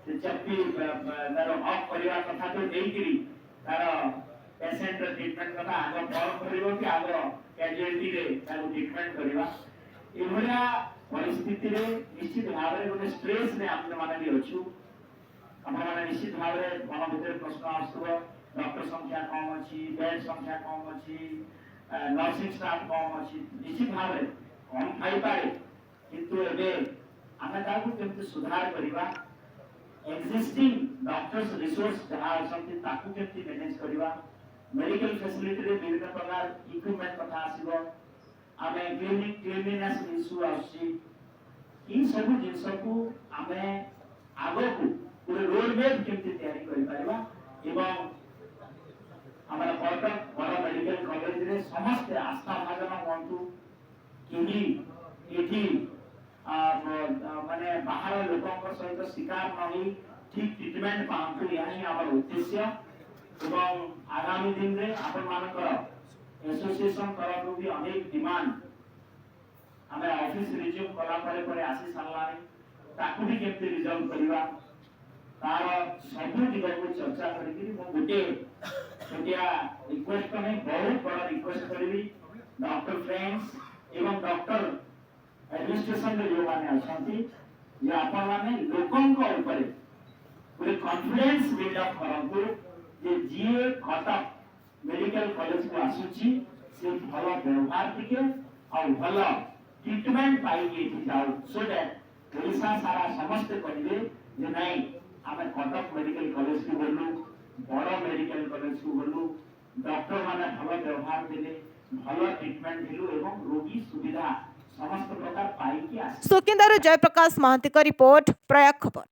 से चप्पी तार ऑफ करवा कथा तो देकरी तार पेशेंट ट्रीटमेंट कथा आग फॉलो करिवो कि आग कैजुअलिटी रे तार ट्रीटमेंट करवा एभलिया परिस्थिति रे निश्चित भाव रे गोटे स्ट्रेस रे आपण माने भी अछु आपण माने निश्चित भाव रे मन भीतर प्रश्न आसुबो डॉक्टर संख्या कम अछि बेड संख्या कम अछि नर्सिंग स्टाफ कम अछि निश्चित भाव रे कम खाई पारे किंतु एबे आमे ताकू केमते सुधार करबा एक्जिस्टिंग डॉक्टर्स रिसोर्स जहाँ समथिंग ताकू केमती मैनेज करबा मेडिकल फैसिलिटी रे विभिन्न प्रकार इक्विपमेंट कथा आसीबो आमे क्लीननेस इशू आसी ई सब जिंस को आमे आगो को पूरे रोड मैप केमती तैयारी करि पारिबा एवं हमारा कटक बड़ मेडिकल कॉलेज रे समस्त आस्था भाजन हुंतु कि एठी माने बाहर लोकों सहित शिकार नहीं ठीक ट्रीटमेंट पांतु यही हमर उद्देश्य एवं आगामी दिन रे आपण मानकर एसोसिएशन तरफ भी अनेक डिमांड हमें ऑफिस रिज्यूम कला परे आसी सारलानी ताकू भी केमते रिजल्व करबा तार सब दिग को चर्चा करी मो गोटे छोटिया रिक्वेस्ट नहीं बहुत बड़ा रिक्वेस्ट करी डॉक्टर फ्रेंड्स एवं डॉक्टर एडमिनिस्ट्रेशन रे जो माने अछंती जे आपण माने लोकन को ऊपर पूरे कॉन्फिडेंस बिल्ड अप करंतु जे जीए खटक मेडिकल कॉलेज को आसुची से भलो व्यवहार टिके और भलो ट्रीटमेंट पाई के जाऊ सो दैट ओडिसा सारा समस्त कहिबे जे नहीं आमे कटक मेडिकल कॉलेज को बोलू बड़ मेडिकल कॉलेज को बोलू डॉक्टर माने भलो व्यवहार देले भलो ट्रीटमेंट दिलु एवं रोगी सुविधा समस्त प्रकार पाई के आसी सुकिंदार जयप्रकाश महांती का रिपोर्ट प्रयाग खबर।